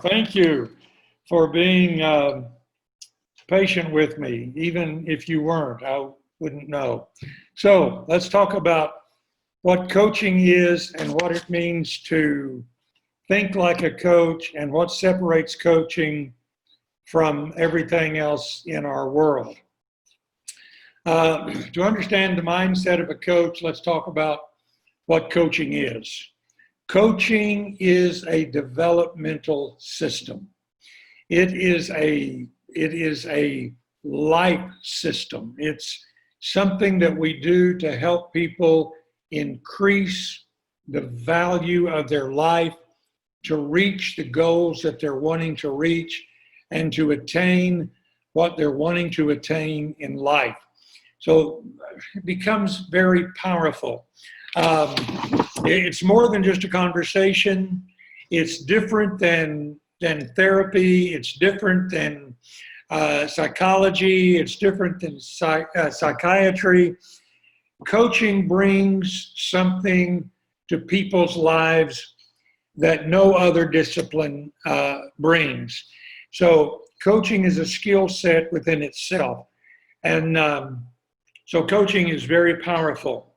Thank you for being patient with me. Even if you weren't, I wouldn't know. So let's talk about what coaching is and what it means to think like a coach and what separates coaching from everything else in our world. To understand the mindset of a coach, let's talk about what coaching is. Coaching is a developmental system. It is a life system. It's something that we do to help people increase the value of their life, to reach the goals that they're wanting to reach, and to attain what they're wanting to attain in life. So it becomes very powerful. It's more than just a conversation. It's different than therapy. It's different than psychology. It's different than psychiatry. Coaching brings something to people's lives that no other discipline brings. So coaching is a skill set within itself. And so coaching is very powerful.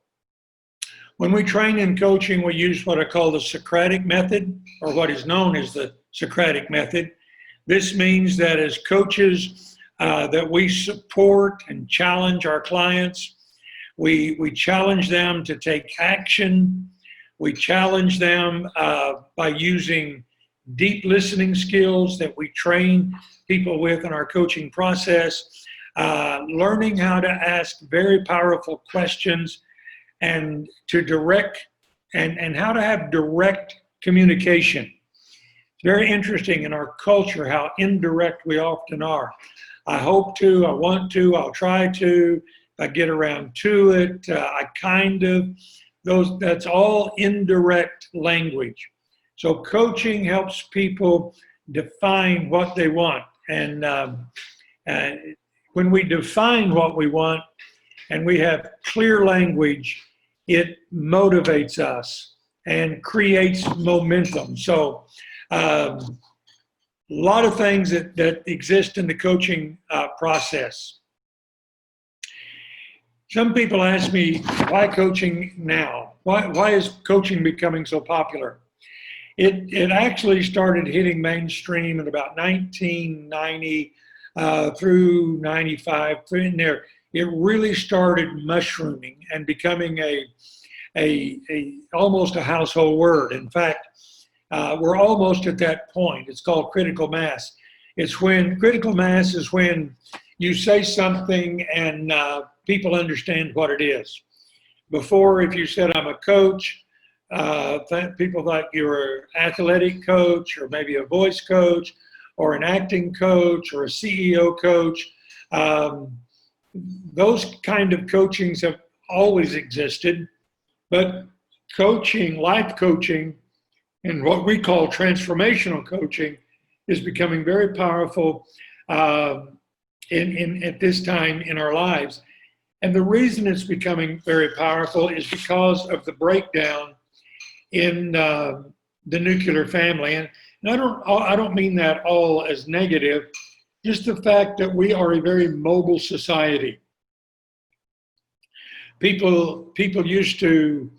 When we train in coaching, we use what I call the Socratic method, or what is known as the Socratic method. This means that as coaches, that we support and challenge our clients. We challenge them to take action. We challenge them by using deep listening skills that we train people with in our coaching process, learning how to ask very powerful questions and to direct and how to have direct communication. It's very interesting in our culture how indirect we often are. I hope to, I want to, I'll try to, if I get around to it, I kind of, that's all indirect language. So coaching helps people define what they want. And when we define what we want and we have clear language, it motivates us and creates momentum. So a lot of things that exist in the coaching process. Some people ask me, why coaching now? Why is coaching becoming so popular? It actually started hitting mainstream in about 1990 through 95. In there, it really started mushrooming and becoming almost a household word. In fact, we're almost at that point. It's called critical mass. Critical mass is when you say something and people understand what it is. Before, if you said, I'm a coach, people thought you were an athletic coach or maybe a voice coach or an acting coach or a CEO coach. Those kind of coachings have always existed, but coaching, life coaching, and what we call transformational coaching is becoming very powerful at this time in our lives. And the reason it's becoming very powerful is because of the breakdown in the nuclear family. And I don't mean that all as negative, just the fact that we are a very mobile society. People used to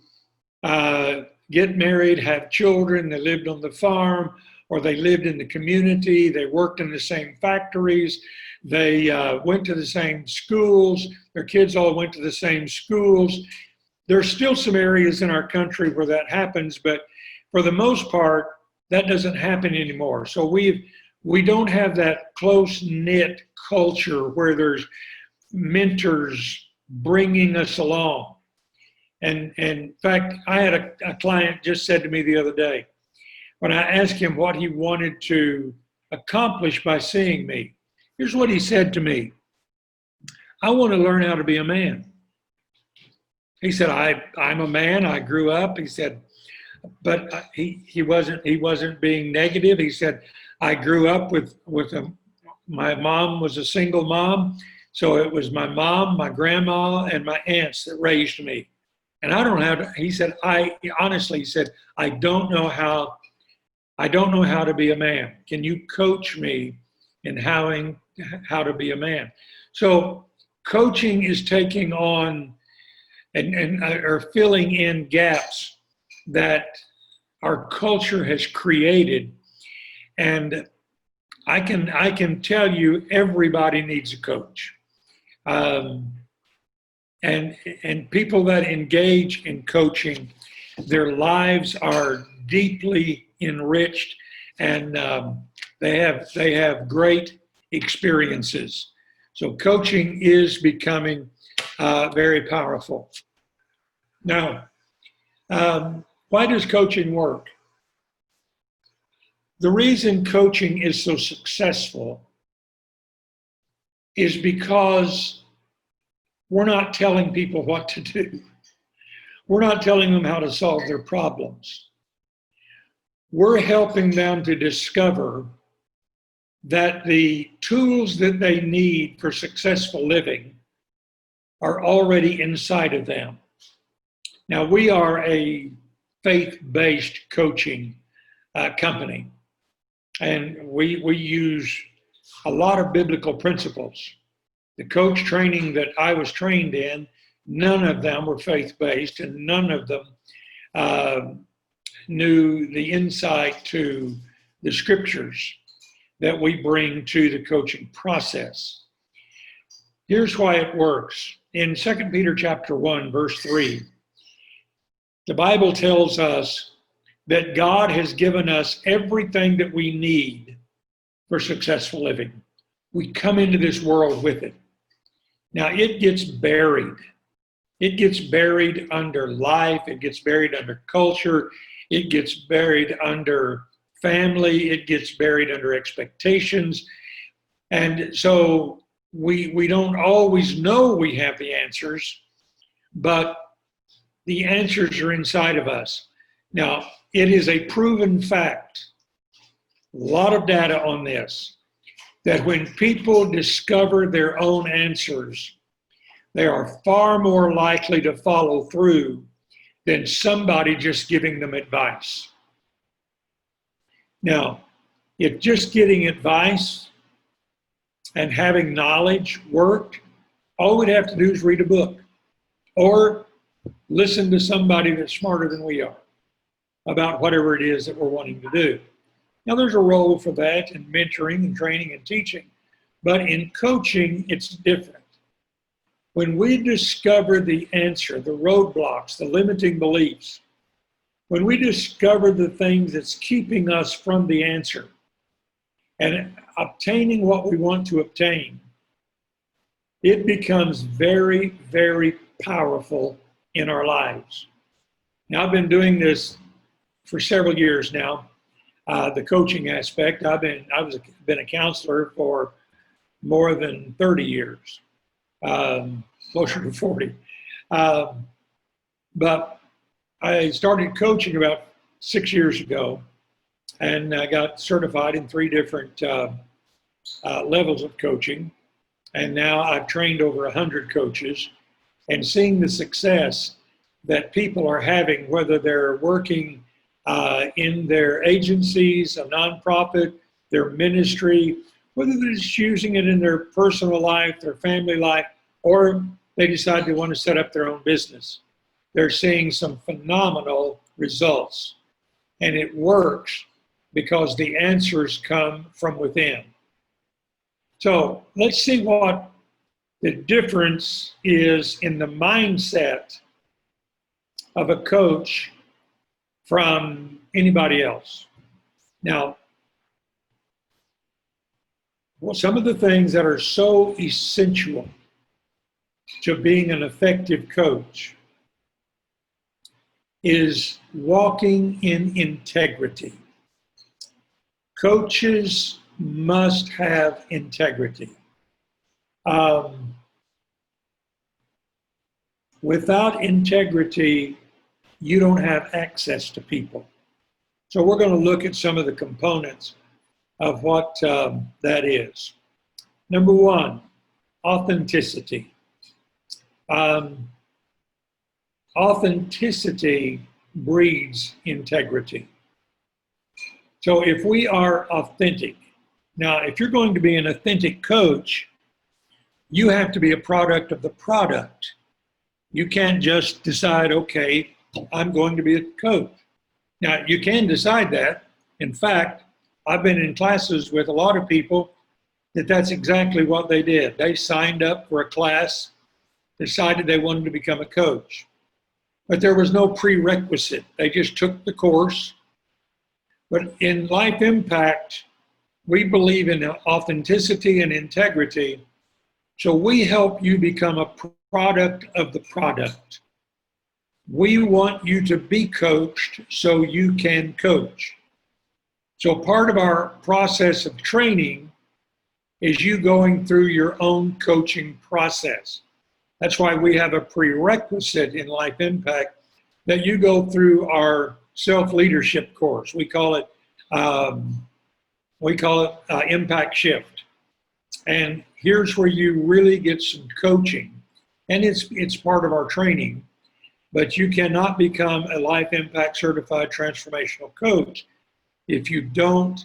get married, have children, they lived on the farm, or they lived in the community, they worked in the same factories, they went to the same schools, their kids all went to the same schools. There's still some areas in our country where that happens, but for the most part, that doesn't happen anymore. So we don't have that close-knit culture where there's mentors bringing us along. And in fact, I had a client just said to me the other day, when I asked him what he wanted to accomplish by seeing me, here's what he said to me. I want to learn how to be a man. He said, I'm a man, I grew up. He said, but he wasn't being negative. He said, I grew up my mom was a single mom. So it was my mom, my grandma, and my aunts that raised me. And I don't have, he said, I don't know how I don't know how to be a man. Can you coach me in how to be a man? So coaching is taking on or filling in gaps that our culture has created. And I can tell you everybody needs a coach. Um, and people that engage in coaching, their lives are deeply enriched, and they have great experiences. So coaching is becoming very powerful. Now, why does coaching work? The reason coaching is so successful is because we're not telling people what to do. We're not telling them how to solve their problems. We're helping them to discover that the tools that they need for successful living are already inside of them. Now, we are a faith-based coaching company, and we use a lot of biblical principles. The coach training that I was trained in, none of them were faith-based, and none of them knew the insight to the scriptures that we bring to the coaching process. Here's why it works. In 2 Peter chapter 1, verse 3, the Bible tells us that God has given us everything that we need for successful living. We come into this world with it. Now, it gets buried. It gets buried under life. It gets buried under culture. It gets buried under family. It gets buried under expectations. And so we don't always know we have the answers, but the answers are inside of us. Now, it is a proven fact, a lot of data on this, that when people discover their own answers, they are far more likely to follow through than somebody just giving them advice. Now, if just getting advice and having knowledge worked, all we'd have to do is read a book or listen to somebody that's smarter than we are about whatever it is that we're wanting to do. Now, there's a role for that in mentoring and training and teaching, but in coaching, it's different. When we discover the answer, the roadblocks, the limiting beliefs, when we discover the things that's keeping us from the answer and obtaining what we want to obtain, it becomes very, very powerful in our lives. Now, I've been doing this for several years now, the coaching aspect. I've been a counselor for more than 30 years, closer to 40. But I started coaching about 6 years ago, and I got certified in 3 different levels of coaching. And now I've trained over 100 coaches, and seeing the success that people are having, whether they're working in their agencies, a nonprofit, their ministry, whether they're just using it in their personal life, their family life, or they decide they want to set up their own business. They're seeing some phenomenal results. And it works because the answers come from within. So let's see what the difference is in the mindset of a coach from anybody else. Now, some of the things that are so essential to being an effective coach is walking in integrity. Coaches must have integrity. Without integrity, you don't have access to people. So we're going to look at some of the components of what that is. Number 1, authenticity. Authenticity breeds integrity. So if we are authentic, now if you're going to be an authentic coach, you have to be a product of the product. You can't just decide, okay, I'm going to be a coach. Now, you can decide that. In fact, I've been in classes with a lot of people that's exactly what they did. They signed up for a class, decided they wanted to become a coach. But there was no prerequisite. They just took the course. But in Life Impact, we believe in authenticity and integrity. So we help you become a product of the product. We want you to be coached so you can coach. So part of our process of training is you going through your own coaching process. That's why we have a prerequisite in Life Impact that you go through our self-leadership course. We call it Impact Shift. And here's where you really get some coaching. And it's part of our training. But you cannot become a Life Impact Certified Transformational Coach if you don't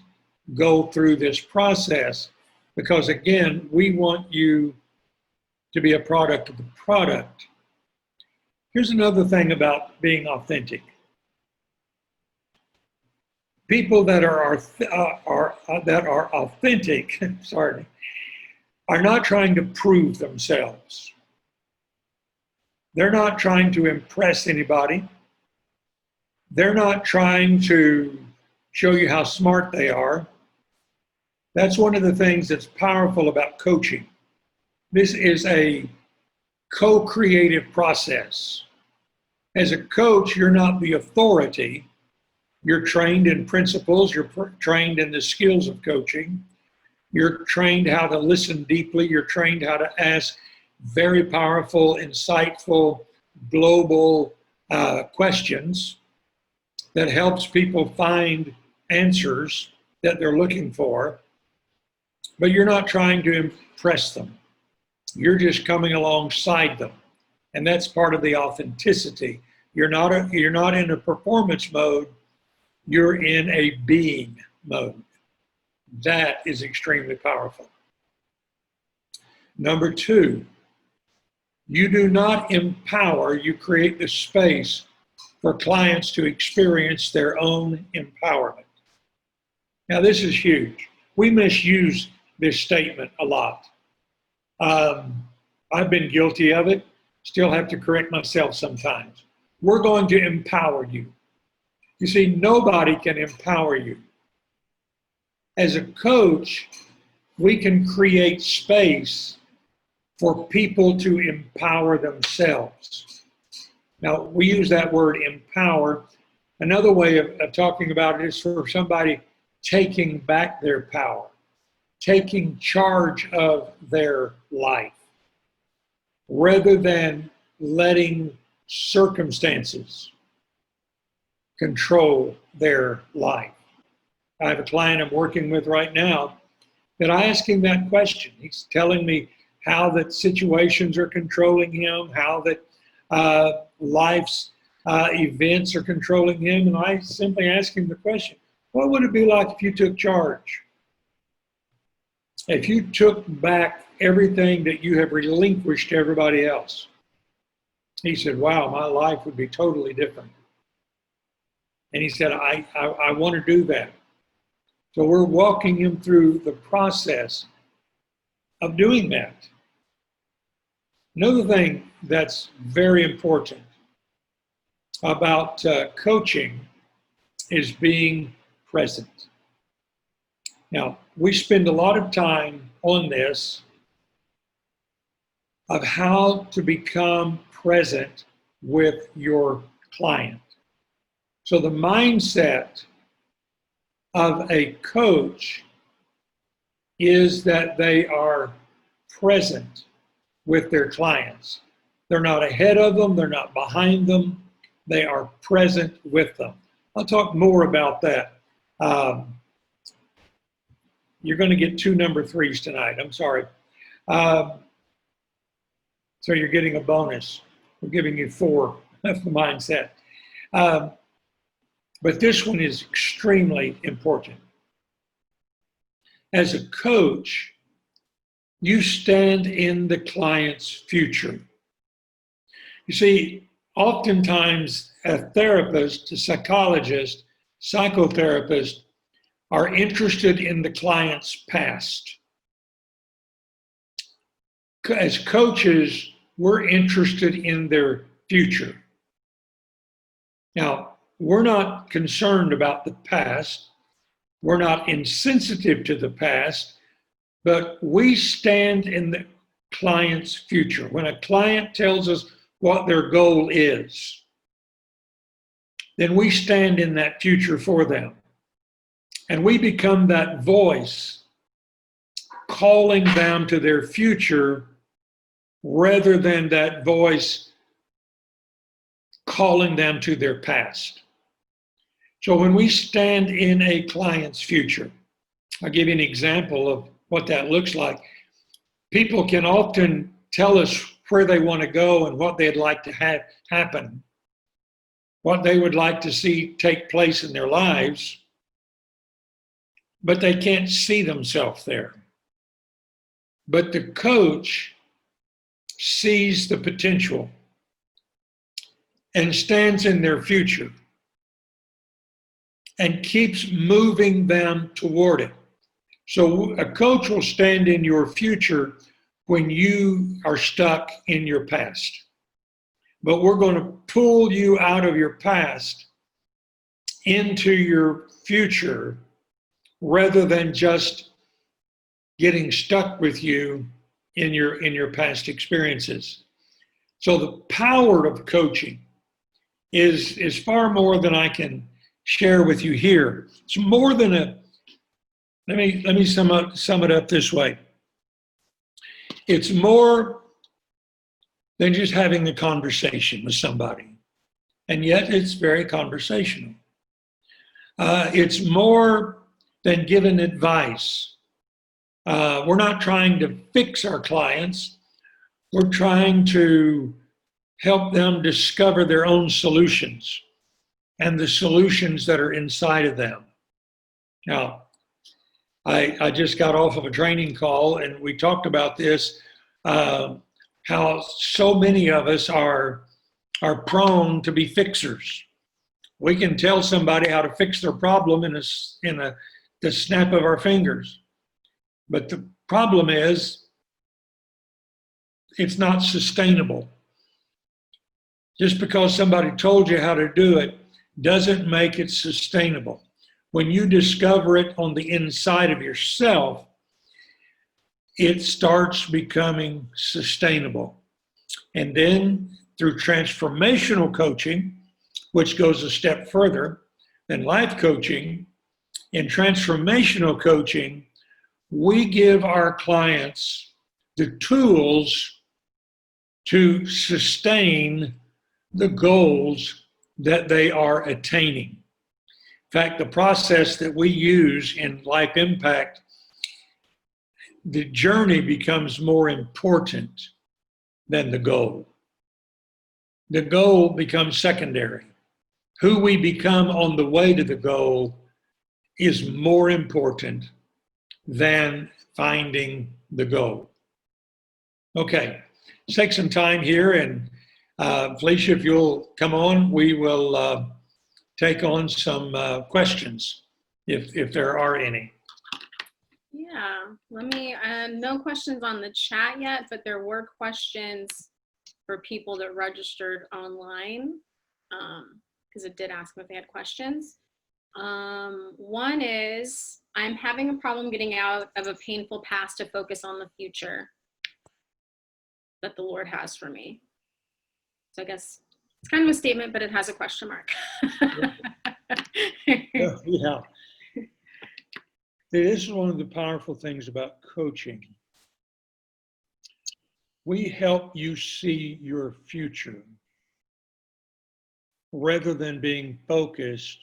go through this process. Because again, we want you to be a product of the product. Here's another thing about being authentic. People that are authentic, sorry, are not trying to prove themselves. They're not trying to impress anybody. They're not trying to show you how smart they are. That's one of the things that's powerful about coaching. This is a co-creative process. As a coach, you're not the authority. You're trained in principles. You're trained in the skills of coaching. You're trained how to listen deeply. You're trained how to ask very powerful, insightful, global questions that helps people find answers that they're looking for. But you're not trying to impress them. You're just coming alongside them. And that's part of the authenticity. You're not in a performance mode. You're in a being mode. That is extremely powerful. Number two, you do not empower, you create the space for clients to experience their own empowerment. Now, this is huge. We misuse this statement a lot. I've been guilty of it, still have to correct myself sometimes. We're going to empower you. You see, nobody can empower you. As a coach, we can create space for people to empower themselves. Now, we use that word empower. Another way of talking about it is for somebody taking back their power, taking charge of their life, rather than letting circumstances control their life. I have a client I'm working with right now that I ask him that question. He's telling me how that situations are controlling him, how that life's events are controlling him, and I simply ask him the question, what would it be like if you took charge? If you took back everything that you have relinquished to everybody else? He said, wow, my life would be totally different. And he said, I want to do that. So we're walking him through the process of doing that. Another thing that's very important about coaching is being present. Now, we spend a lot of time on this of how to become present with your client. So the mindset of a coach is that they are present with their clients. They're not ahead of them, they're not behind them, they are present with them. I'll talk more about that. You're going to get 2 number 3s tonight, I'm sorry. So you're getting a bonus. We're giving you 4 of the mindset. but this one is extremely important. As a coach, you stand in the client's future. You see, oftentimes a therapist, a psychologist, psychotherapist are interested in the client's past. As coaches, we're interested in their future. Now, we're not concerned about the past. We're not insensitive to the past, but we stand in the client's future. When a client tells us what their goal is, then we stand in that future for them. And we become that voice calling them to their future rather than that voice calling them to their past. So when we stand in a client's future, I'll give you an example of what that looks like. People can often tell us where they want to go and what they'd like to have happen, what they would like to see take place in their lives, but they can't see themselves there. But the coach sees the potential and stands in their future and keeps moving them toward it. So a coach will stand in your future when you are stuck in your past. But we're going to pull you out of your past into your future rather than just getting stuck with you in your past experiences. So the power of coaching is far more than I can share with you here. It's more than a, let me sum it up this way. It's more than just having a conversation with somebody, and yet it's very conversational. It's more than giving advice. We're not trying to fix our clients. We're trying to help them discover their own solutions and the solutions that are inside of them. Now, I just got off of a training call and we talked about this, how so many of us are prone to be fixers. We can tell somebody how to fix their problem in the snap of our fingers. But the problem is, it's not sustainable. Just because somebody told you how to do it doesn't make it sustainable. When you discover it on the inside of yourself, it starts becoming sustainable. And then through transformational coaching, which goes a step further than life coaching, in transformational coaching, we give our clients the tools to sustain the goals that they are attaining. In fact, the process that we use in Life Impact, the journey becomes more important than the goal. The goal becomes secondary. Who we become on the way to the goal is more important than finding the goal. Okay, let's take some time here, and Felicia, if you'll come on, we will take on some questions, if there are any. Yeah, let me, no questions on the chat yet, but there were questions for people that registered online, because it did ask if they had questions. One is, I'm having a problem getting out of a painful past to focus on the future that the Lord has for me. So I guess it's kind of a statement, but it has a question mark. Yeah. This is one of the powerful things about coaching. We help you see your future rather than being focused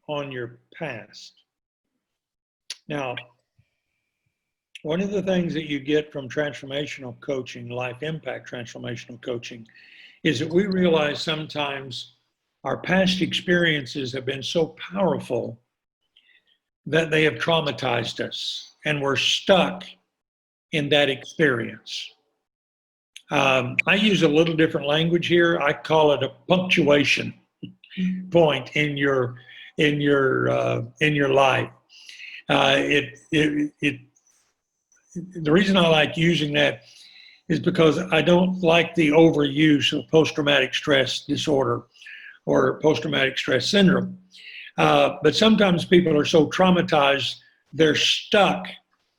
on your past. Now, one of the things that you get from transformational coaching, Life Impact transformational coaching, is that we realize sometimes our past experiences have been so powerful that they have traumatized us, and we're stuck in that experience. I use a little different language here. I call it a punctuation point in your life. The reason I like using that is because I don't like the overuse of post-traumatic stress disorder or post-traumatic stress syndrome. But sometimes people are so traumatized, they're stuck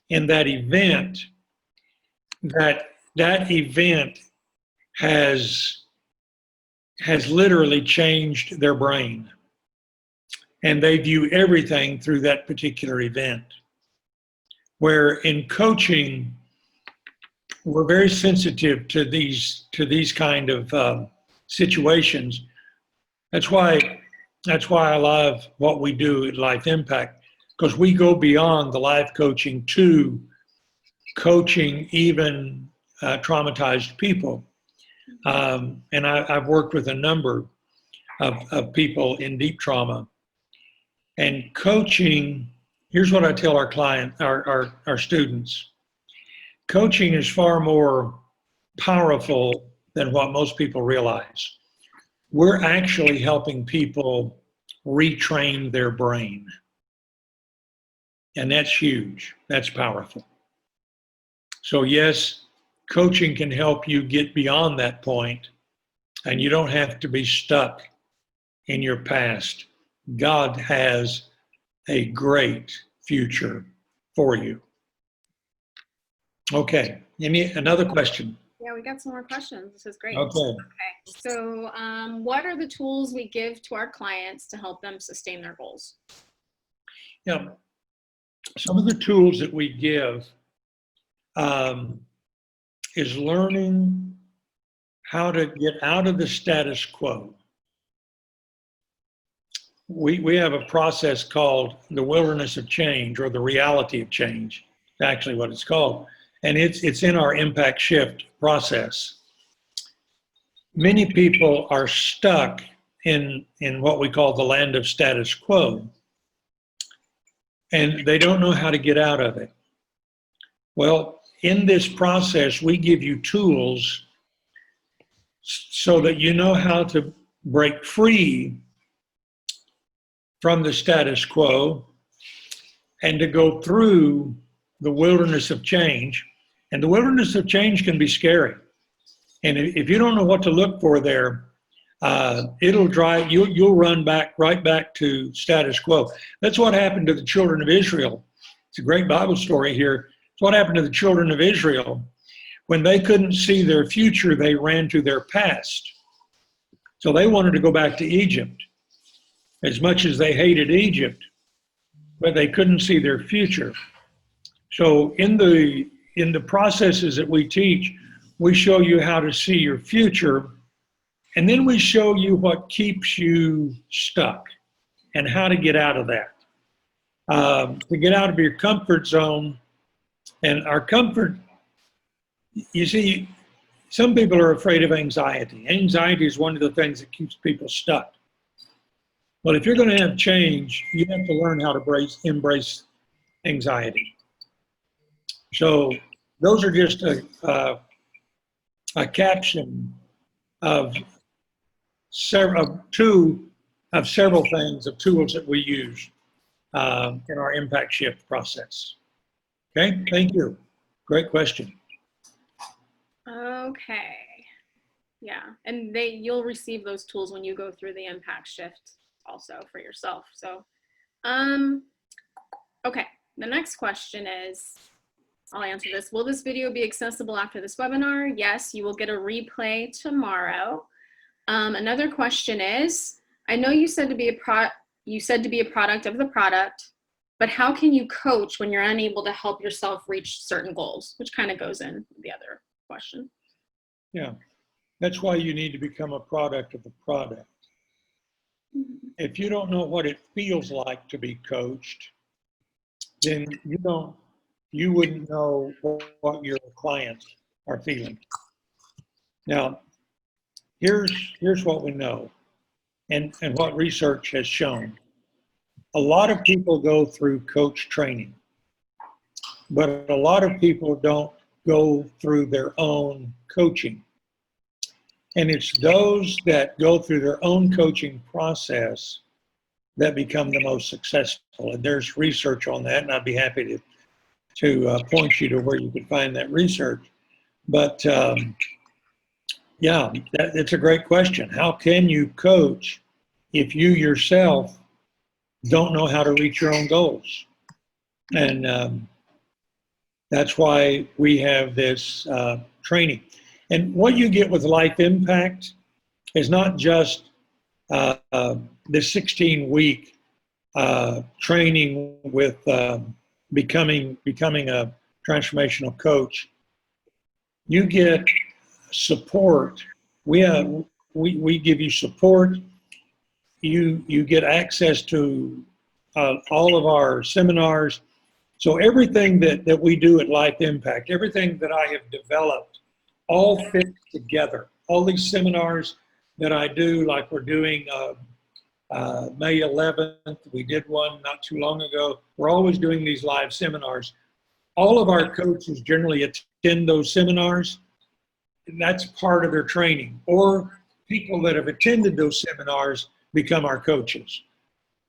in that event, that event has literally changed their brain. And they view everything through that particular event. Where in coaching, we're very sensitive to these kind of situations. That's why I love what we do at Life Impact, because we go beyond the life coaching to coaching even traumatized people. And I've worked with a number of people in deep trauma. And coaching, here's what I tell our students. Coaching is far more powerful than what most people realize. We're actually helping people retrain their brain. And that's huge. That's powerful. So yes, coaching can help you get beyond that point, and you don't have to be stuck in your past. God has a great future for you. Okay, another question? Yeah, we got some more questions. This is great. Okay. So what are the tools we give to our clients to help them sustain their goals? Yeah, some of the tools that we give is learning how to get out of the status quo. We have a process called the wilderness of change, or the reality of change, actually what it's called. And it's in our impact shift process. Many people are stuck in what we call the land of status quo, and they don't know how to get out of it. Well, in this process, we give you tools so that you know how to break free from the status quo and to go through the wilderness of change. And the wilderness of change can be scary. And if you don't know what to look for there, it'll drive you'll run right back to status quo. That's what happened to the children of Israel. It's a great Bible story here. It's what happened to the children of Israel. When they couldn't see their future, they ran to their past. So they wanted to go back to Egypt, as much as they hated Egypt, but they couldn't see their future. So in the processes that we teach, we show you how to see your future, and then we show you what keeps you stuck and how to get out of that. To get out of your comfort zone. And our comfort, you see, some people are afraid of anxiety. Anxiety is one of the things that keeps people stuck. Well, if you're going to have change, you have to learn how to embrace anxiety. So those are just a caption of several things, of tools that we use in our impact shift process. Okay, thank you. Great question. Okay. Yeah, and you'll receive those tools when you go through the impact shift also for yourself. So, okay, the next question is, I'll answer this. Will this video be accessible after this webinar? Yes, you will get a replay tomorrow. Another question is, I know you said to be a product of the product, but how can you coach when you're unable to help yourself reach certain goals? Which kind of goes in the other question. Yeah, that's why you need to become a product of the product. Mm-hmm. If you don't know what it feels like to be coached, then you wouldn't know what your clients are feeling. Now, here's what we know. and what research has shown. A lot of people go through coach training, but a lot of people don't go through their own coaching. And it's those that go through their own coaching process that become the most successful. And there's research on that, and I'd be happy to point you to where you can find that research. But yeah, it's a great question. How can you coach if you yourself don't know how to reach your own goals? And that's why we have this training. And what you get with Life Impact is not just the 16-week training with becoming a transformational coach. You get support. We give you support. You get access to all of our seminars. So everything that we do at Life Impact, everything that I have developed, all fits together. All these seminars that I do, like we're doing May 11th, we did one not too long ago. We're always doing these live seminars. All of our coaches generally attend those seminars, and that's part of their training. Or people that have attended those seminars become our coaches.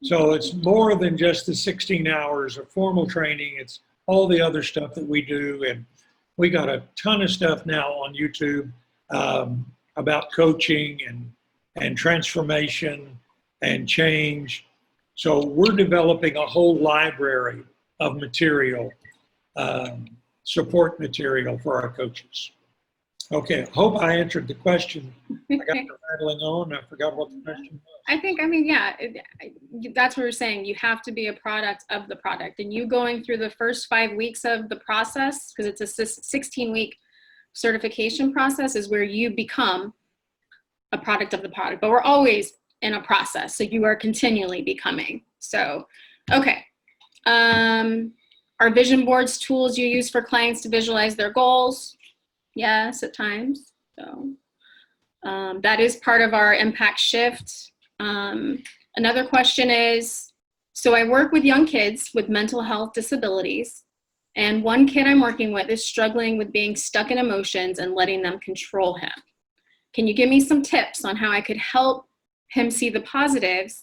So it's more than just the 16 hours of formal training. It's all the other stuff that we do. And we got a ton of stuff now on YouTube about coaching and transformation and change. So we're developing a whole library of material, support material for our coaches. Okay, hope I answered the question. I got to rattling on. I forgot what the question was. I think, that's what we're saying. You have to be a product of the product. And you going through the first 5 weeks of the process, because it's a 16-week certification process, is where you become a product of the product. But we're always in a process, so you are continually becoming. So, okay. Are vision boards tools you use for clients to visualize their goals? Yes, at times. So that is part of our impact shift. Another question is, so I work with young kids with mental health disabilities, and one kid I'm working with is struggling with being stuck in emotions and letting them control him. Can you give me some tips on how I could help him see the positives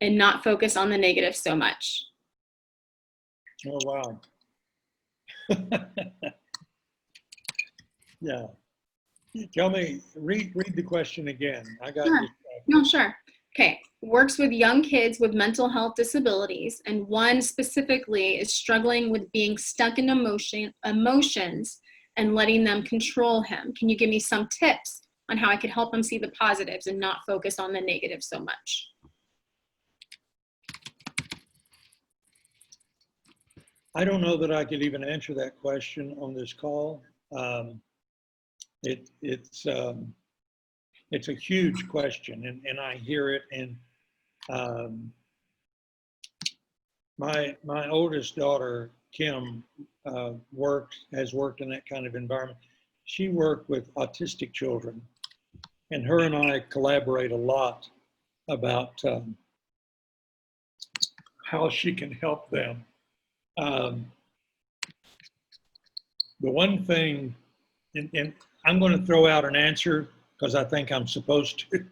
and not focus on the negative so much? Oh, wow. Yeah. Tell me, read the question again. I got Sure. you. No, sure. Okay. Works with young kids with mental health disabilities, and one specifically is struggling with being stuck in emotions and letting them control him. Can you give me some tips on how I could help him see the positives and not focus on the negative so much? I don't know that I could even answer that question on this call. It's a huge question, and I hear it. And my oldest daughter, Kim, has worked in that kind of environment. She worked with autistic children, and her and I collaborate a lot about how she can help them. The one thing, and I'm going to throw out an answer because I think I'm supposed to,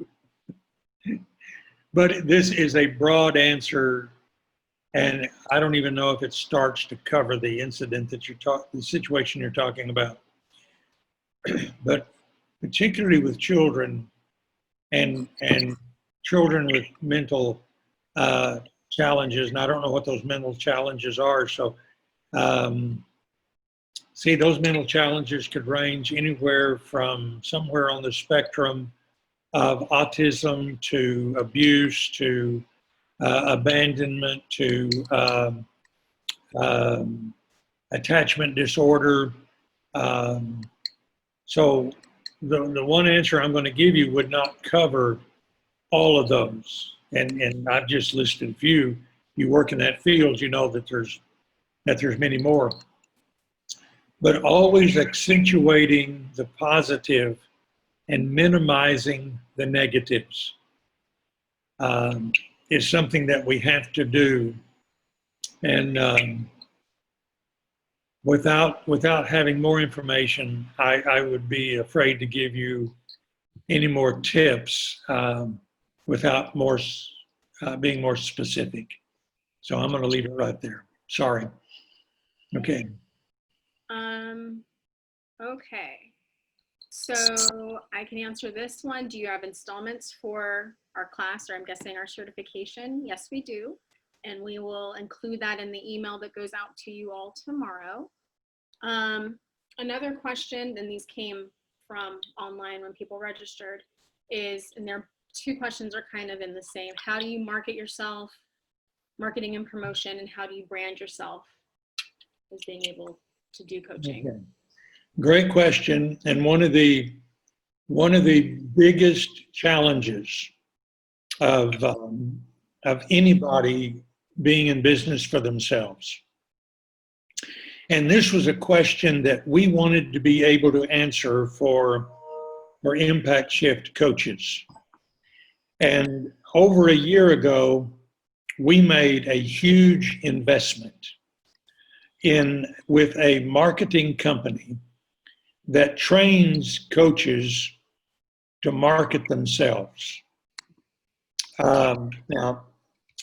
but this is a broad answer, and I don't even know if it starts to cover the incident that the situation you're talking about. But particularly with children and children with mental challenges, and I don't know what those mental challenges are. So, see, those mental challenges could range anywhere from somewhere on the spectrum of autism to abuse to abandonment to attachment disorder. So the one answer I'm going to give you would not cover all of those. And I've just listed a few. You work in that field, you know that there's many more. But always accentuating the positive and minimizing the negatives. is something that we have to do. And without having more information, I would be afraid to give you any more tips without more being more specific. So I'm going to leave it right there. Sorry. Okay. Okay. So I can answer this one. Do you have installments for our class, or I'm guessing our certification? Yes, we do. And we will include that in the email that goes out to you all tomorrow. Another question, and these came from online when people registered, is, and their two questions are kind of in the same. How do you market yourself, marketing and promotion, and how do you brand yourself as being able to do coaching? Okay. Great question. And one of the biggest challenges of anybody being in business for themselves. And this was a question that we wanted to be able to answer for Impact Shift coaches. And over a year ago, we made a huge investment with a marketing company that trains coaches to market themselves. Now,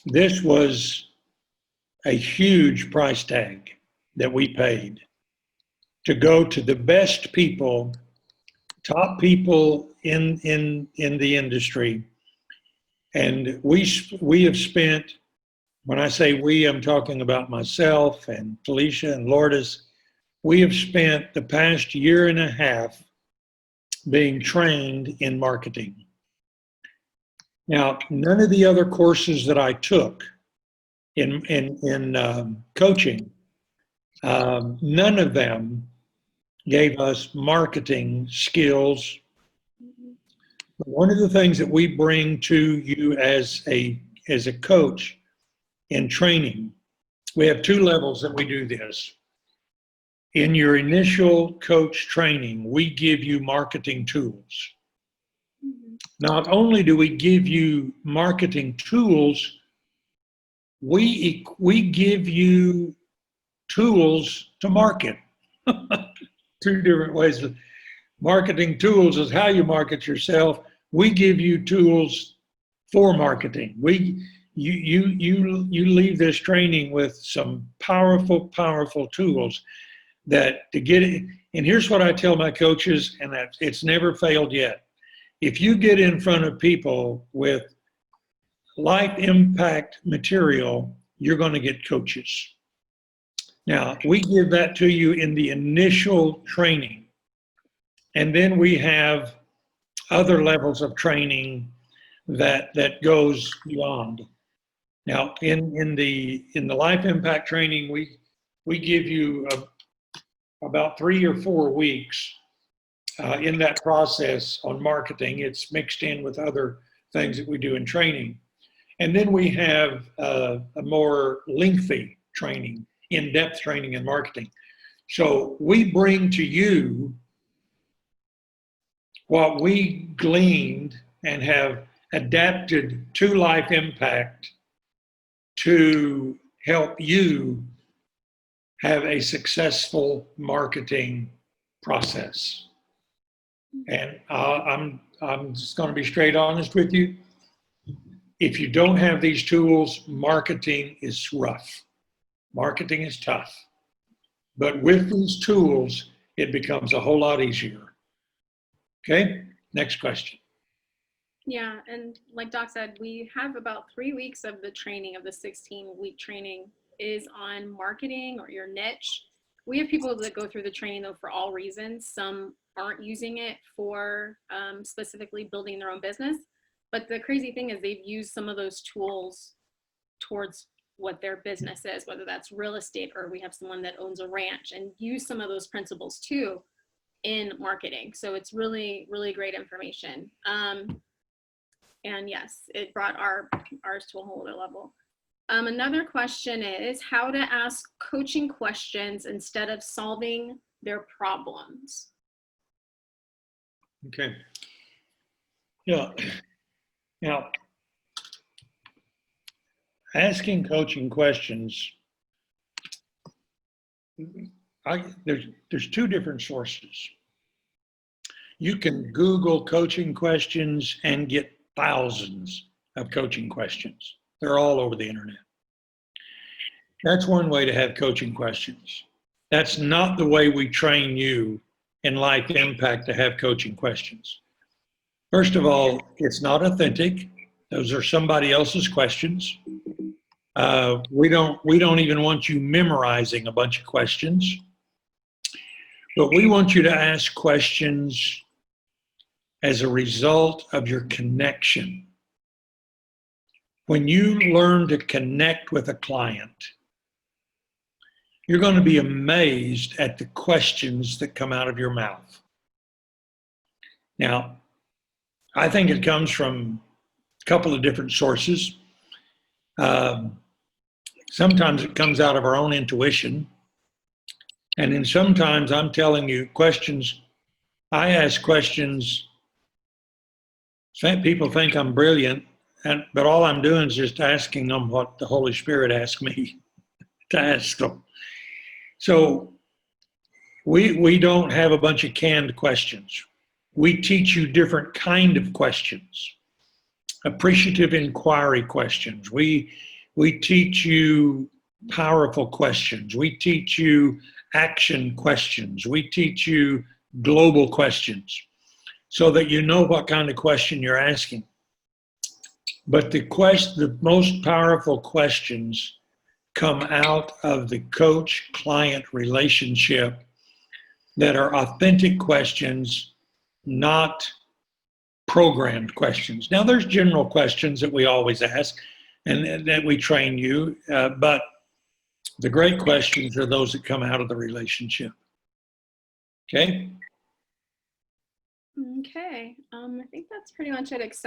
this was a huge price tag that we paid to go to the best people, top people in the industry. And we have spent, when I say we, I'm talking about myself and Felicia and Lourdes. We have spent the past year and a half being trained in marketing. Now, none of the other courses that I took in coaching, none of them gave us marketing skills. But one of the things that we bring to you as a coach in training, we have two levels that we do this. In your initial coach training, we give you marketing tools. Not only do we give you marketing tools, we give you tools to market. Two different ways. Marketing tools is how you market yourself. We give you tools for marketing. You leave this training with some powerful tools that to get it. And here's what I tell my coaches, and that it's never failed yet. If you get in front of people with life impact material, you're going to get coaches. Now, we give that to you in the initial training. And then we have other levels of training that goes beyond. Now, in the life impact training, we give you about 3 or 4 weeks in that process on marketing. It's mixed in with other things that we do in training. And then we have a more lengthy training, in-depth training in marketing. So we bring to you what we gleaned and have adapted to Life Impact to help you have a successful marketing process. And I'm just going to be straight honest with you. If you don't have these tools, marketing is rough. Marketing is tough. But with these tools, it becomes a whole lot easier. Okay, next question. Yeah, and like Doc said, we have about 3 weeks of the training, of the 16-week training is on marketing or your niche. We have people that go through the training though for all reasons. Some aren't using it for specifically building their own business. But the crazy thing is they've used some of those tools towards what their business is, whether that's real estate or we have someone that owns a ranch, and use some of those principles too in marketing. So it's really, really great information. And yes, it brought ours to a whole other level. Another question is how to ask coaching questions instead of solving their problems. Okay. Yeah. Now, asking coaching questions, there's two different sources. You can Google coaching questions and get thousands of coaching questions. They're all over the internet. That's one way to have coaching questions. That's not the way we train you in Life Impact to have coaching questions. First of all, it's not authentic. Those are somebody else's questions. We don't even want you memorizing a bunch of questions, but we want you to ask questions as a result of your connection. When you learn to connect with a client, you're going to be amazed at the questions that come out of your mouth. Now, I think it comes from a couple of different sources. Sometimes it comes out of our own intuition. And then sometimes I'm telling you questions, I ask questions, people think I'm brilliant, but all I'm doing is just asking them what the Holy Spirit asked me to ask them. So we don't have a bunch of canned questions. We teach you different kind of questions, appreciative inquiry questions. We teach you powerful questions. We teach you action questions. We teach you global questions so that you know what kind of question you're asking. But the most powerful questions come out of the coach-client relationship that are authentic questions, not programmed questions. Now, there's general questions that we always ask and that we train you, but the great questions are those that come out of the relationship. Okay? Okay. I think that's pretty much it, except